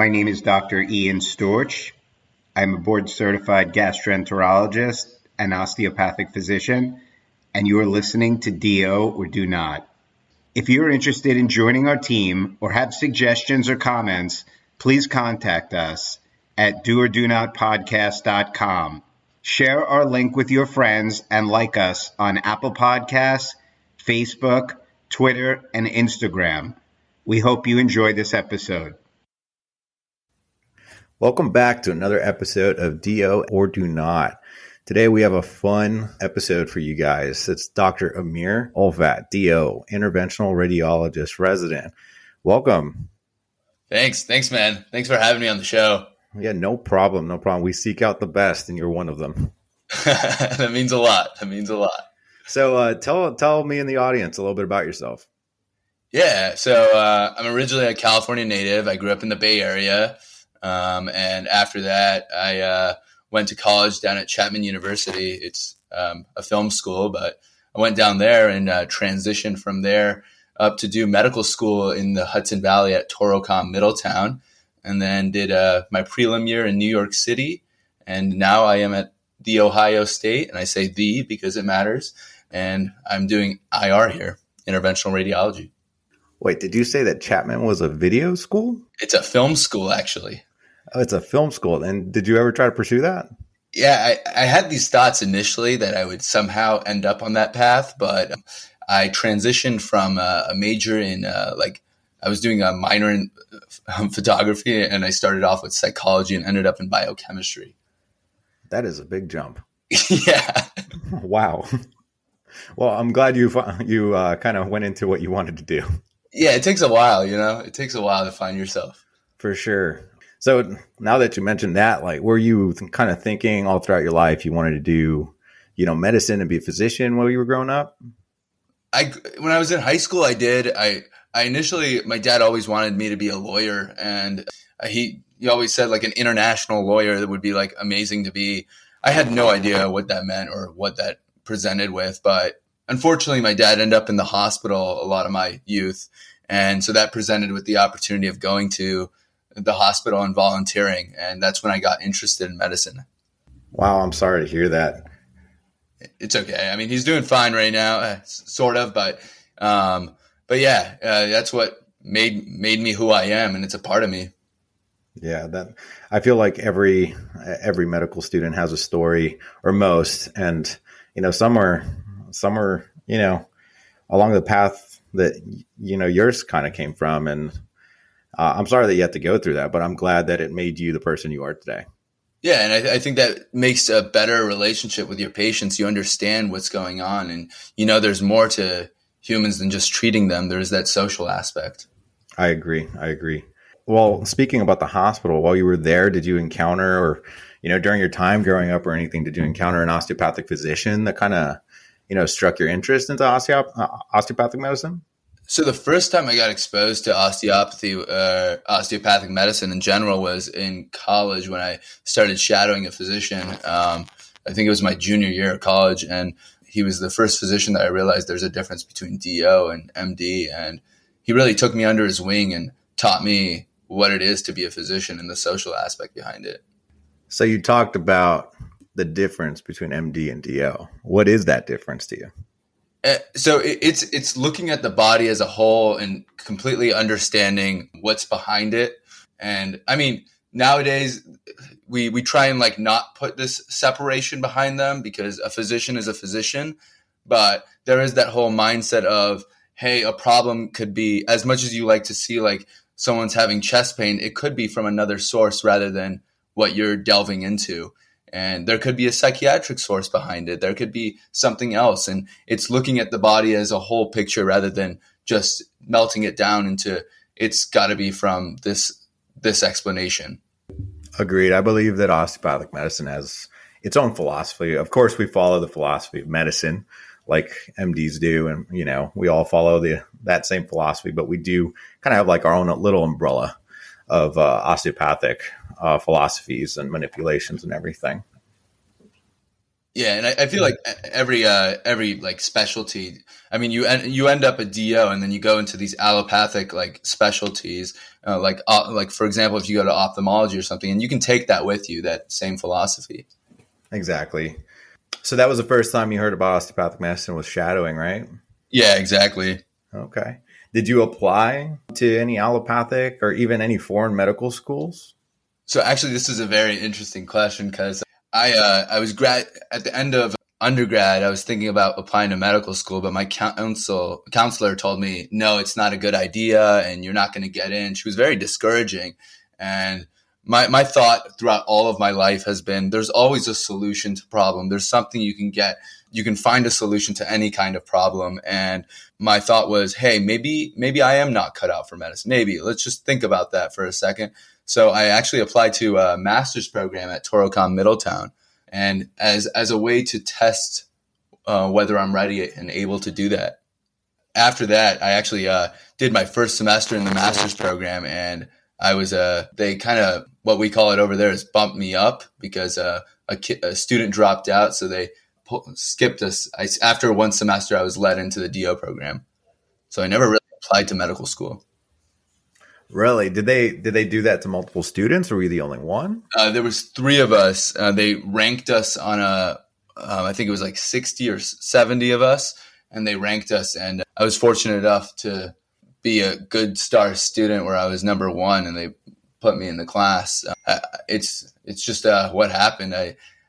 My name is Dr. Ian Storch. I'm a board-certified gastroenterologist and osteopathic physician, and you are listening to DO or Do Not. If you are interested in joining our team or have suggestions or comments, please contact us at doordonotpodcast.com. Share our link with your friends and like us on Apple Podcasts, Facebook, Twitter, and Instagram. We hope you enjoy this episode. Welcome back to another episode of DO or Do Not. Today we have a fun episode for you guys. It's Dr. Amir Olfat, DO, Interventional Radiologist Resident. Welcome. Thanks, man. Thanks for having me on the show. Yeah, no problem. We seek out the best, and you're one of them. That means a lot. So tell me and the audience a little bit about yourself. Yeah, so I'm originally a California native. I grew up in the Bay Area. And after that, I went to college down at Chapman University. It's a film school, but I went down there and transitioned from there up to do medical school in the Hudson Valley at Torocom Middletown, and then did my prelim year in New York City. And now I am at The Ohio State, and I say the because it matters, and I'm doing IR here, Interventional Radiology. Wait, did you say that Chapman was a video school? It's a film school, actually. Oh, it's a film school. And did you ever try to pursue that? Yeah, I had these thoughts initially that I would somehow end up on that path, but I transitioned from a major in I was doing a minor in photography, and I started off with psychology and ended up in biochemistry. That is a big jump. Yeah. Wow. Well, I'm glad you kind of went into what you wanted to do. Yeah, it takes a while, It takes a while to find yourself. For sure. So now that you mentioned that, were you kind of thinking all throughout your life you wanted to do, medicine and be a physician while you were growing up? When I was in high school, I did. I initially, my dad always wanted me to be a lawyer, and he always said an international lawyer that would be amazing to be. I had no idea what that meant or what that presented with, but unfortunately, my dad ended up in the hospital a lot of my youth. And so that presented with the opportunity of going to the hospital and volunteering. And that's when I got interested in medicine. Wow. I'm sorry to hear that. It's okay. I mean, he's doing fine right now, sort of, but yeah, that's what made me who I am. And it's a part of me. Yeah. I feel like every medical student has a story, or most, and, some are, along the path that, yours kind of came from. And I'm sorry that you had to go through that, but I'm glad that it made you the person you are today. Yeah. And I think that makes a better relationship with your patients. You understand what's going on, and, there's more to humans than just treating them. There's that social aspect. I agree. Well, speaking about the hospital, while you were there, did you encounter, or, during your time growing up or anything, did you encounter an osteopathic physician that kind of, struck your interest into osteopathic medicine? So the first time I got exposed to osteopathic medicine in general was in college when I started shadowing a physician. I think it was my junior year of college, and he was the first physician that I realized there's a difference between DO and MD. And he really took me under his wing and taught me what it is to be a physician and the social aspect behind it. So you talked about the difference between MD and DO. What is that difference to you? So it's looking at the body as a whole and completely understanding what's behind it. And I mean, nowadays we try and not put this separation behind them because a physician is a physician, but there is that whole mindset of, hey, a problem could be, as much as you like to see someone's having chest pain, it could be from another source rather than what you're delving into. And there could be a psychiatric source behind it. There could be something else. And it's looking at the body as a whole picture rather than just melting it down into, it's got to be from this explanation. Agreed. I believe that osteopathic medicine has its own philosophy. Of course, we follow the philosophy of medicine like MDs do. And, we all follow that same philosophy, but we do kind of have our own little umbrella of osteopathic philosophies and manipulations and everything. Yeah, and I feel like every like specialty. I mean, you end up a DO, and then you go into these allopathic like specialties, like for example, if you go to ophthalmology or something, and you can take that with you, that same philosophy. Exactly. So that was the first time you heard about osteopathic medicine was shadowing, right? Yeah, exactly. Okay. Did you apply to any allopathic or even any foreign medical schools? So actually, this is a very interesting question because I was at the end of undergrad. I was thinking about applying to medical school, but my counselor told me, no, it's not a good idea, and you're not going to get in. She was very discouraging, and my thought throughout all of my life has been: there's always a solution to problem. There's something you can get. You can find a solution to any kind of problem. And my thought was, hey, maybe I am not cut out for medicine. Maybe let's just think about that for a second. So I actually applied to a master's program at Torocon Middletown, and as a way to test whether I'm ready and able to do that. After that, I actually did my first semester in the master's program, and I was they kind of, what we call it over there is bumped me up because a student dropped out, so they skipped us. After one semester, I was led into the DO program, so I never really applied to medical school. Really? Did they do that to multiple students, or were you the only one? There was three of us. They ranked us on I think it was like 60 or 70 of us, and they ranked us. And I was fortunate enough to be a good star student where I was number one, and they put me in the class. It's just what happened.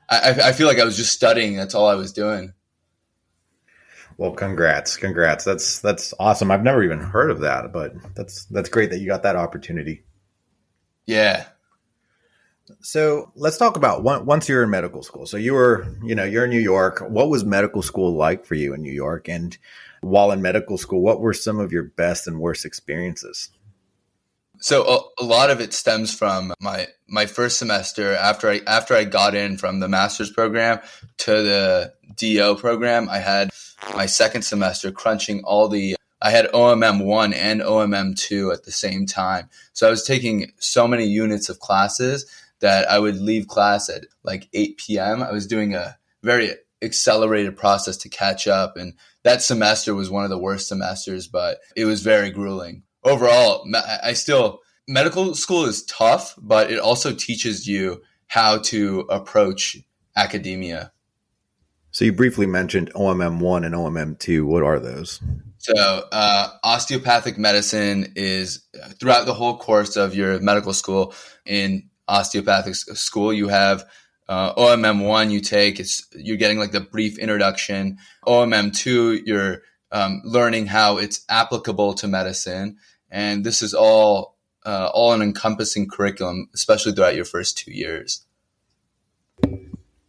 I feel like I was just studying. That's all I was doing. Well, congrats. That's awesome. I've never even heard of that, but that's great that you got that opportunity. Yeah. So let's talk about once you're in medical school. So you're in New York. What was medical school like for you in New York? And while in medical school, what were some of your best and worst experiences? So a lot of it stems from my first semester after I got in from the master's program to the DO program. I had my second semester crunching I had OMM 1 and OMM 2 at the same time. So I was taking so many units of classes that I would leave class at like 8 p.m. I was doing a very accelerated process to catch up. And that semester was one of the worst semesters, but it was very grueling. Overall, medical school is tough, but it also teaches you how to approach academia. So you briefly mentioned OMM 1 and OMM 2. What are those? So osteopathic medicine is throughout the whole course of your medical school. In osteopathic school, you have OMM 1 you take. You're getting like the brief introduction. OMM 2, you're learning how it's applicable to medicine. And this is all an encompassing curriculum, especially throughout your first 2 years.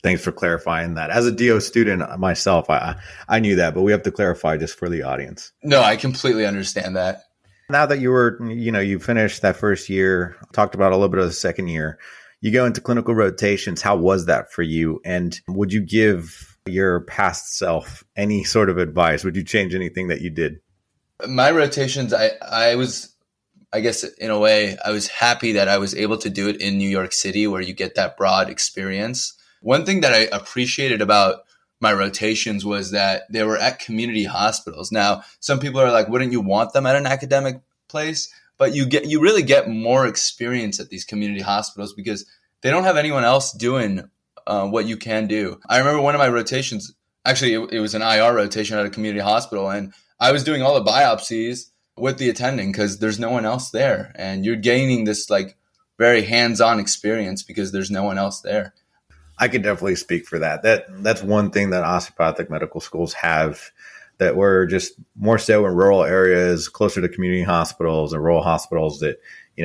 Thanks for clarifying that. As a DO student myself, I knew that, but we have to clarify just for the audience. No, I completely understand that. Now that you finished that first year, talked about a little bit of the second year, you go into clinical rotations. How was that for you? And would you give your past self any sort of advice? Would you change anything that you did? My rotations, I guess in a way, I was happy that I was able to do it in New York City where you get that broad experience. One thing that I appreciated about my rotations was that they were at community hospitals. Now, some people are like, wouldn't you want them at an academic place? But you really get more experience at these community hospitals because they don't have anyone else doing what you can do. I remember one of my rotations, actually it was an IR rotation at a community hospital, and I was doing all the biopsies with the attending because there's no one else there. And you're gaining this like very hands-on experience because there's no one else there. I could definitely speak for that. That's one thing that osteopathic medical schools have that we're just more so in rural areas, closer to community hospitals and rural hospitals that,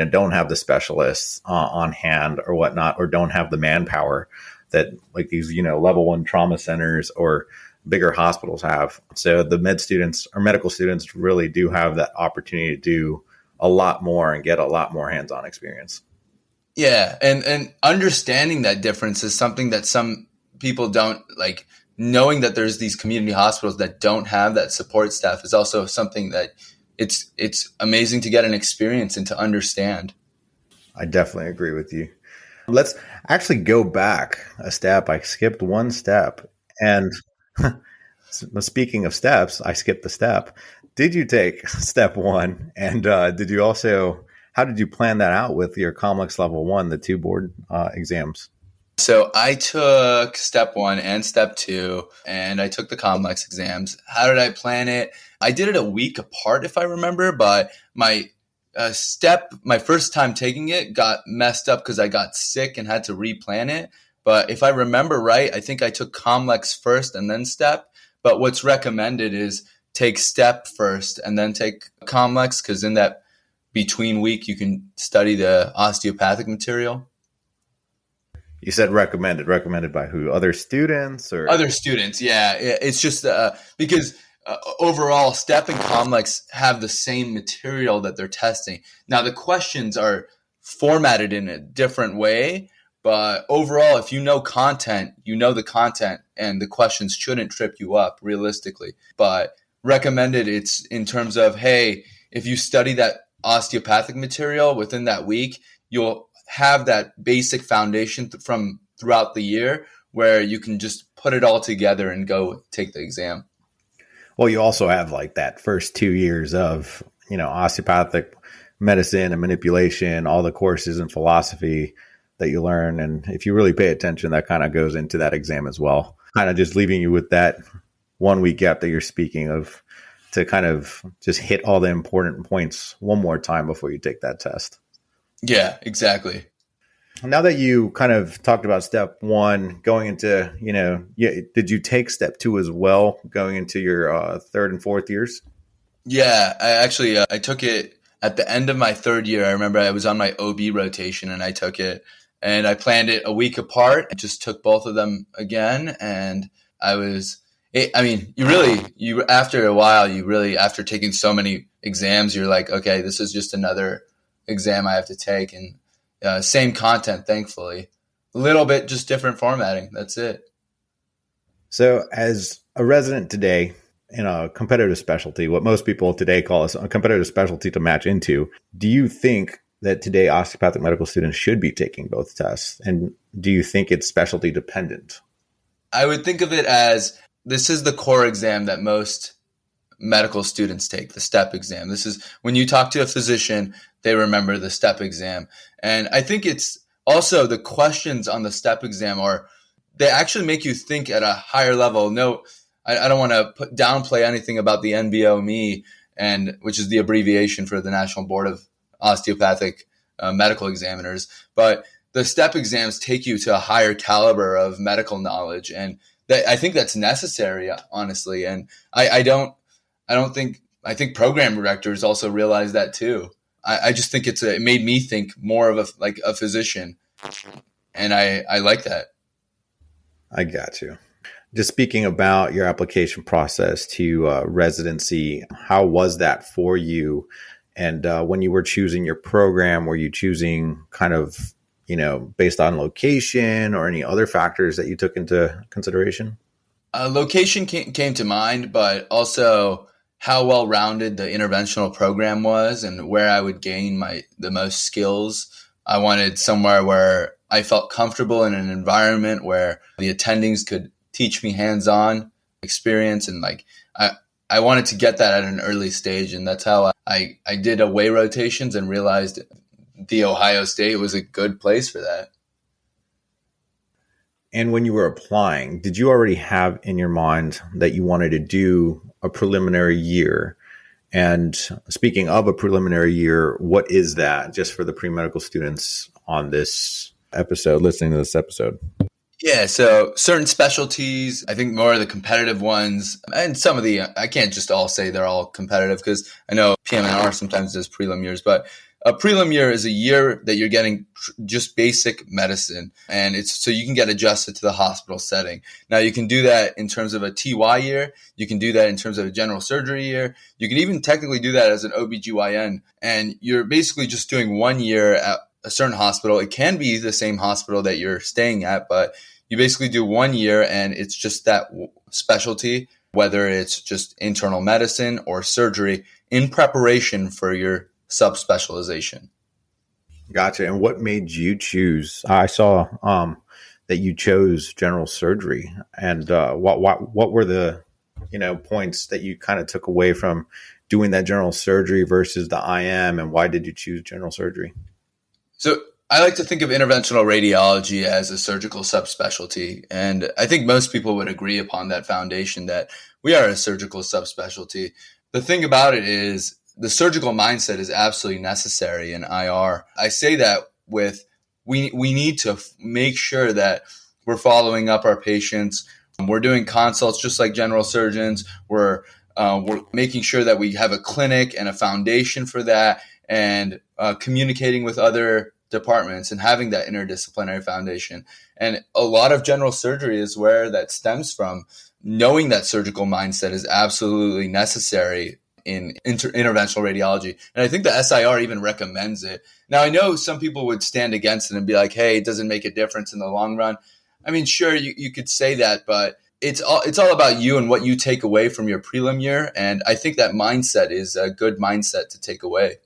don't have the specialists on hand or whatnot, or don't have the manpower that like these, level 1 trauma centers or bigger hospitals have. So the medical students really do have that opportunity to do a lot more and get a lot more hands-on experience. Yeah. And understanding that difference is something that some people don't like. Knowing that there's these community hospitals that don't have that support staff is also something that it's amazing to get an experience and to understand. I definitely agree with you. Let's actually go back a step. I skipped one step. And speaking of steps, I skipped the step. Did you take step one? And did you also, how did you plan that out with your Comlex level one, the two board exams? So I took step one and step two, and I took the complex exams. How did I plan it? I did it a week apart, if I remember, but my my first time taking it got messed up because I got sick and had to replan it. But if I remember right, I think I took complex first and then step. But what's recommended is take step first and then take complex, because in that between week, you can study the osteopathic material. You said recommended. Recommended by who? Other students or other students? Yeah, it's just because overall, STEP and Comlex have the same material that they're testing. Now, the questions are formatted in a different way, but overall, if you know content, you know the content, and the questions shouldn't trip you up realistically. But recommended, it's in terms of, hey, if you study that osteopathic material within that week, you'll have that basic foundation from throughout the year where you can just put it all together and go take the exam. Well, you also have like that first 2 years of, osteopathic medicine and manipulation, all the courses and philosophy that you learn. And if you really pay attention, that kind of goes into that exam as well. Kind of just leaving you with that 1 week gap that you're speaking of to kind of just hit all the important points one more time before you take that test. Yeah, exactly. Now that you kind of talked about step one, going into, did you take step two as well, going into your third and fourth years? Yeah, I took it at the end of my third year. I remember I was on my OB rotation and I took it, and I planned it a week apart and just took both of them again. And you after a while, after taking so many exams, you're like, okay, this is just another exam I have to take, and same content, thankfully. A little bit just different formatting. That's it. So as a resident today in a competitive specialty, what most people today call a competitive specialty to match into, do you think that today osteopathic medical students should be taking both tests? And do you think it's specialty dependent? I would think of it as this is the core exam that most medical students take, the STEP exam. This is when you talk to a physician, they remember the STEP exam. And I think it's also the questions on the STEP exam they actually make you think at a higher level. No, I don't want to downplay anything about the NBOME, which is the abbreviation for the National Board of Osteopathic Medical Examiners. But the STEP exams take you to a higher caliber of medical knowledge. And I think that's necessary, honestly. And I think program directors also realize that too. I just think it made me think more of a physician, and I like that. I got you. Just speaking about your application process to residency, how was that for you? And when you were choosing your program, were you choosing kind of, based on location or any other factors that you took into consideration? Location came to mind, but also how well-rounded the interventional program was and where I would gain the most skills. I wanted somewhere where I felt comfortable in an environment where the attendings could teach me hands-on experience. And I wanted to get that at an early stage. And that's how I did away rotations and realized the Ohio State was a good place for that. And when you were applying, did you already have in your mind that you wanted to do a preliminary year? And speaking of a preliminary year, what is that, just for the pre-medical students on this episode, listening to this episode? Yeah, so certain specialties, I think more of the competitive ones, and some of I can't just all say they're all competitive, because I know PM&R sometimes does prelim years, but a prelim year is a year that you're getting just basic medicine, and it's so you can get adjusted to the hospital setting. Now, you can do that in terms of a TY year. You can do that in terms of a general surgery year. You can even technically do that as an OBGYN, and you're basically just doing 1 year at a certain hospital. It can be the same hospital that you're staying at, but you basically do 1 year, and it's just that specialty, whether it's just internal medicine or surgery, in preparation for your subspecialization. Gotcha. And what made you choose? I saw that you chose general surgery, and what were the points that you kind of took away from doing that general surgery versus the IM, and why did you choose general surgery? So I like to think of interventional radiology as a surgical subspecialty. And I think most people would agree upon that foundation that we are a surgical subspecialty. The thing about it is the surgical mindset is absolutely necessary in IR. I say that with we need to make sure that we're following up our patients. We're doing consults just like general surgeons. We're making sure that we have a clinic and a foundation for that, and communicating with other departments and having that interdisciplinary foundation. And a lot of general surgery is where that stems from. Knowing that surgical mindset is absolutely necessary in interventional radiology. And I think the SIR even recommends it. Now, I know some people would stand against it and be like, hey, it doesn't make a difference in the long run. I mean, sure, you could say that, but it's all about you and what you take away from your prelim year. And I think that mindset is a good mindset to take away.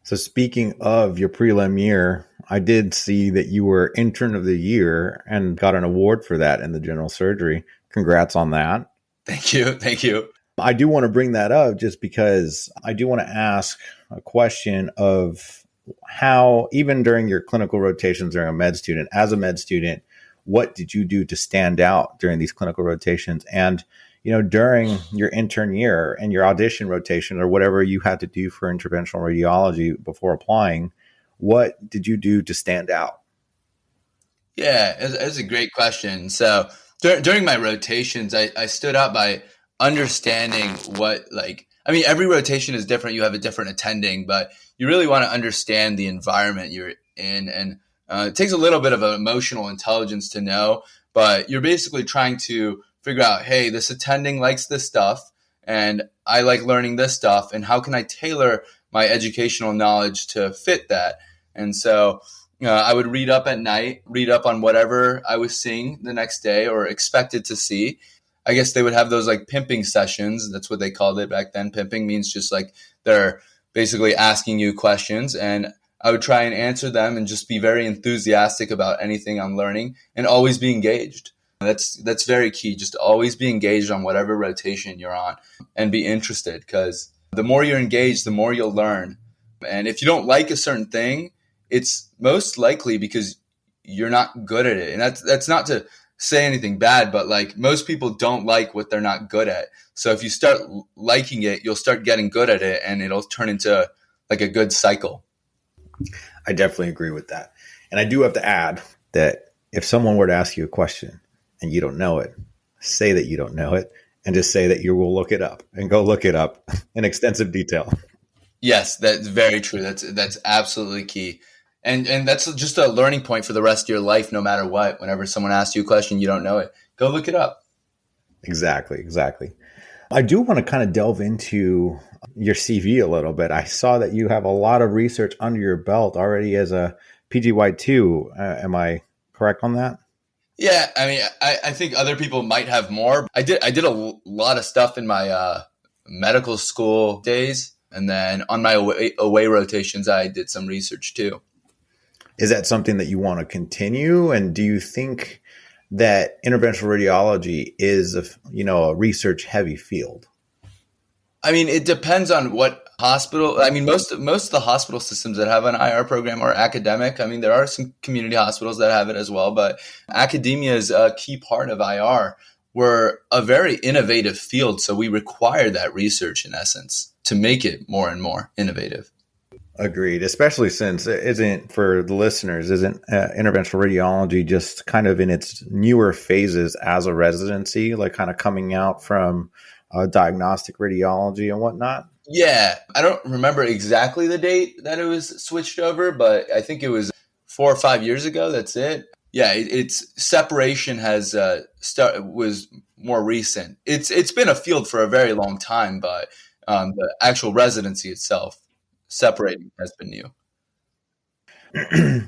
So speaking of your prelim year, I did see that you were intern of the year and got an award for that in the general surgery. Congrats on that. Thank you. Thank you. I do want to bring that up just because I do want to ask a question of how, even during your clinical rotations as a med student, what did you do to stand out during these clinical rotations? And, during your intern year and your audition rotation or whatever you had to do for interventional radiology before applying, what did you do to stand out? Yeah, it's a great question. So during my rotations, I stood out by understanding every rotation is different. You have a different attending, but you really want to understand the environment you're in. And it takes a little bit of emotional intelligence to know, but you're basically trying to figure out, hey, this attending likes this stuff and I like learning this stuff. And how can I tailor my educational knowledge to fit that? And so I would read up at night, read up on whatever I was seeing the next day or expected to see. I guess they would have those like pimping sessions. That's what they called it back then. Pimping means just like they're basically asking you questions, and I would try and answer them and just be very enthusiastic about anything I'm learning and always be engaged. That's very key. Just always be engaged on whatever rotation you're on and be interested, because the more you're engaged, the more you'll learn. And if you don't like a certain thing, it's most likely because you're not good at it. And that's not to say anything bad, but like most people don't like what they're not good at. So if you start liking it, you'll start getting good at it and it'll turn into like a good cycle. I definitely agree with that. And I do have to add that if someone were to ask you a question and you don't know it, say that you don't know it and just say that you will look it up and go look it up in extensive detail. Yes, that's very true. That's absolutely key. And that's just a learning point for the rest of your life, no matter what. Whenever someone asks you a question, you don't know it, go look it up. Exactly. I do want to kind of delve into your CV a little bit. I saw that you have a lot of research under your belt already as a PGY2. Am I correct on that? Yeah, I mean, I think other people might have more. I did a lot of stuff in my medical school days, and then on my away rotations, I did some research too. Is that something that you want to continue? And do you think that interventional radiology is a research heavy field? I mean, it depends on what hospital. I mean, most of the hospital systems that have an IR program are academic. I mean, there are some community hospitals that have it as well, but academia is a key part of IR. We're a very innovative field, so we require that research in essence to make it more and more innovative. Agreed, especially since for the listeners, isn't interventional radiology just kind of in its newer phases as a residency, like kind of coming out from diagnostic radiology and whatnot? Yeah, I don't remember exactly the date that it was switched over, but I think it was 4 or 5 years ago. That's it. Yeah, its separation was more recent. It's been a field for a very long time, but the actual residency itself separating has been new.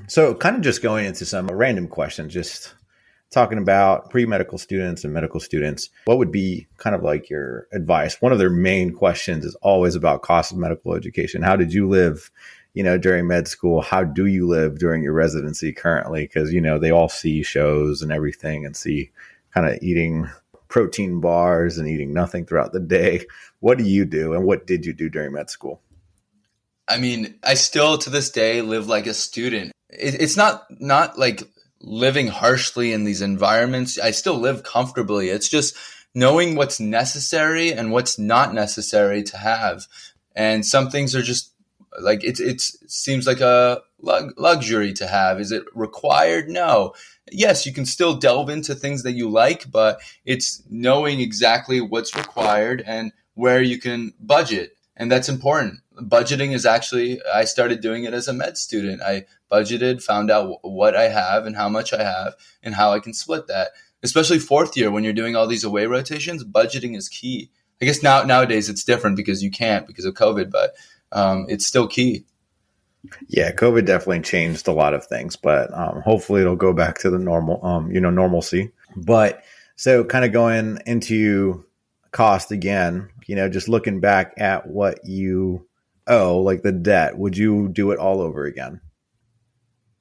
So kind of just going into some random questions, just talking about pre-medical students and medical students, what would be kind of like your advice? One of their main questions is always about cost of medical education. How did you live, during med school, how do you live during your residency currently? Because, they all see shows and everything and see kind of eating protein bars and eating nothing throughout the day. What do you do? And what did you do during med school? I mean, I still to this day live like a student. It's not like living harshly in these environments. I still live comfortably. It's just knowing what's necessary and what's not necessary to have. And some things are just like, it seems like a luxury to have. Is it required? No. Yes, you can still delve into things that you like, but it's knowing exactly what's required and where you can budget. And that's important. Budgeting is actually, I started doing it as a med student. I budgeted, found out what I have and how much I have and how I can split that. Especially fourth year, when you're doing all these away rotations, budgeting is key. I guess nowadays it's different because you can't because of COVID, but it's still key. Yeah, COVID definitely changed a lot of things, but hopefully it'll go back to the normal, normalcy. But so kind of going into cost again, just looking back at what you owe, like the debt, would you do it all over again?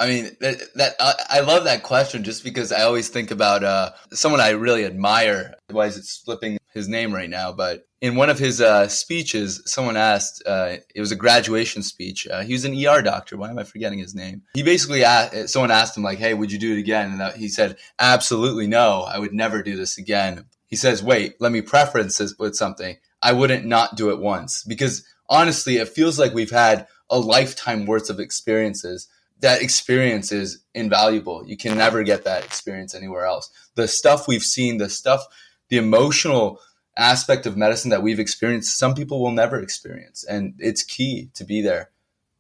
I mean, I love that question just because I always think about someone I really admire. Why is it slipping his name right now? But in one of his speeches, someone asked, it was a graduation speech. He was an ER doctor. Why am I forgetting his name? He basically someone asked him like, hey, would you do it again? And he said, absolutely no, I would never do this again. He says, wait, let me preference this with something. I wouldn't not do it once, because honestly, it feels like we've had a lifetime worth of experiences. That experience is invaluable. You can never get that experience anywhere else. The stuff we've seen, the emotional aspect of medicine that we've experienced, some people will never experience. And it's key to be there,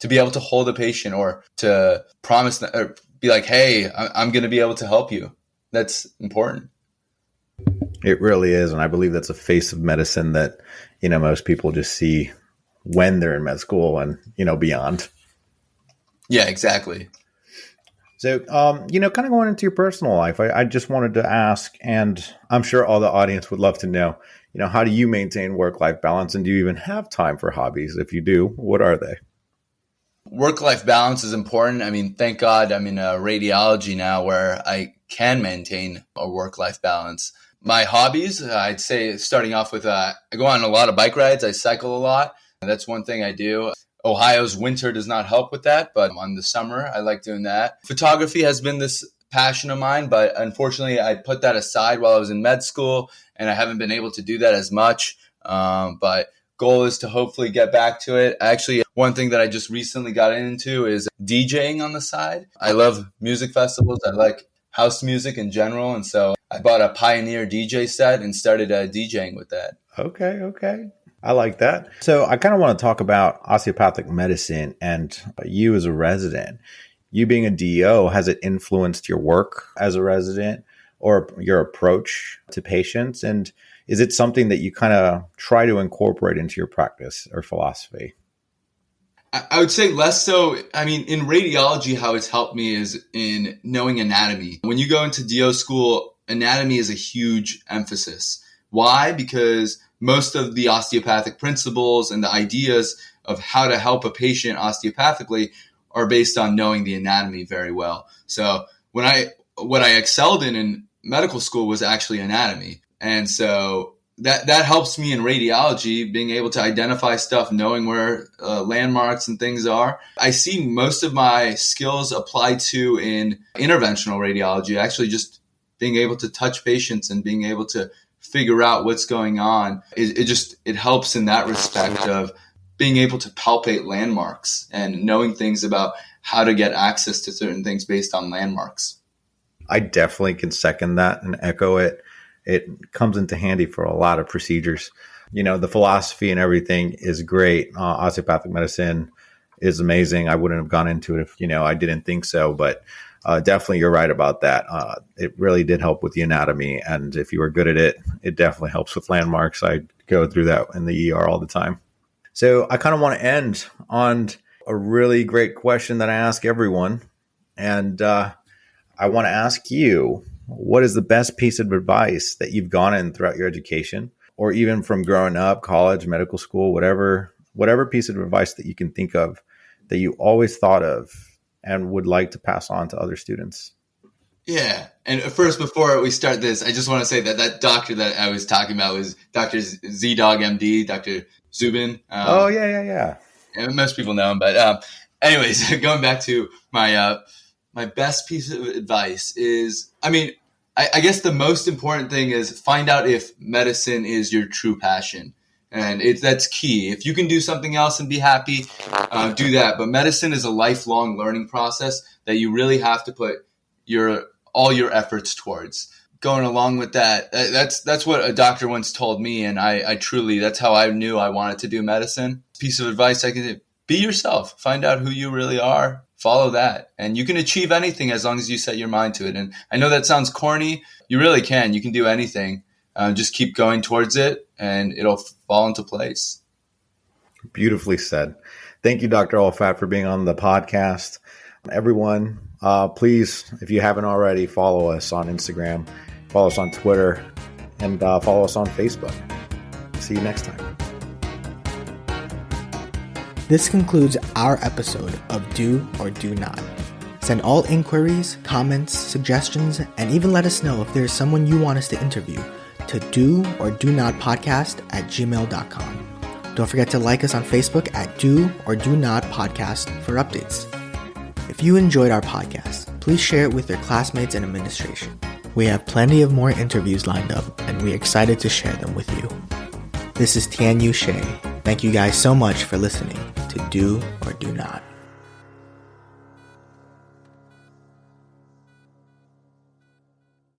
to be able to hold a patient or to promise or be like, hey, I'm going to be able to help you. That's important. It really is. And I believe that's a face of medicine that, most people just see when they're in med school and, beyond. Yeah, exactly. So, kind of going into your personal life, I just wanted to ask, and I'm sure all the audience would love to know, how do you maintain work-life balance, and do you even have time for hobbies? If you do, what are they? Work-life balance is important. I mean, thank God I'm in radiology now where I can maintain a work-life balance. My hobbies, I'd say starting off with, I go on a lot of bike rides. I cycle a lot. That's one thing I do. Ohio's winter does not help with that, but on the summer, I like doing that. Photography has been this passion of mine, but unfortunately, I put that aside while I was in med school, and I haven't been able to do that as much. But goal is to hopefully get back to it. Actually, one thing that I just recently got into is DJing on the side. I love music festivals. I like house music in general, and so I bought a Pioneer DJ set and started DJing with that. Okay. I like that. So I kind of want to talk about osteopathic medicine and you as a resident. You being a DO, has it influenced your work as a resident or your approach to patients? And is it something that you kind of try to incorporate into your practice or philosophy? I would say less so. I mean, in radiology, how it's helped me is in knowing anatomy. When you go into DO school, anatomy is a huge emphasis. Why? Because most of the osteopathic principles and the ideas of how to help a patient osteopathically are based on knowing the anatomy very well. So what I excelled in medical school was actually anatomy. And so that helps me in radiology, being able to identify stuff, knowing where landmarks and things are. I see most of my skills applied to in interventional radiology, actually just being able to touch patients and being able to figure out what's going on. It helps in that respect of being able to palpate landmarks and knowing things about how to get access to certain things based on landmarks. I definitely can second that and echo it. It comes into handy for a lot of procedures. The philosophy and everything is great. Osteopathic medicine is amazing. I wouldn't have gone into it if, I didn't think so, but definitely you're right about that. It really did help with the anatomy. And if you were good at it, it definitely helps with landmarks. I go through that in the ER all the time. So I kind of want to end on a really great question that I ask everyone. And I want to ask you, what is the best piece of advice that you've gone in throughout your education, or even from growing up, college, medical school, whatever piece of advice that you can think of that you always thought of and would like to pass on to other students? Yeah. And first, before we start this, I just want to say that doctor that I was talking about was Dr. Z-Dog MD, Dr. Zubin. Yeah. And most people know him. But anyways, going back to my best piece of advice is, I guess the most important thing is find out if medicine is your true passion. And that's key. If you can do something else and be happy, do that. But medicine is a lifelong learning process that you really have to put all your efforts towards. Going along with that, that's what a doctor once told me, and I truly, that's how I knew I wanted to do medicine. Piece of advice I can do: be yourself. Find out who you really are. Follow that. And you can achieve anything as long as you set your mind to it. And I know that sounds corny. You really can. You can do anything. Just keep going towards it, and it'll fall into place. Beautifully said. Thank you, Dr. Olfat, for being on the podcast. Everyone, please, if you haven't already, follow us on Instagram, follow us on Twitter, and follow us on Facebook. See you next time. This concludes our episode of Do or Do Not. Send all inquiries, comments, suggestions, and even let us know if there's someone you want us to interview to doordonotpodcast@gmail.com. Don't forget to like us on Facebook at Do or Do Not Podcast for updates. If you enjoyed our podcast, please share it with your classmates and administration. We have plenty of more interviews lined up, and we're excited to share them with you. This is Tian Yu Shea. Thank you guys so much for listening to Do or Do Not.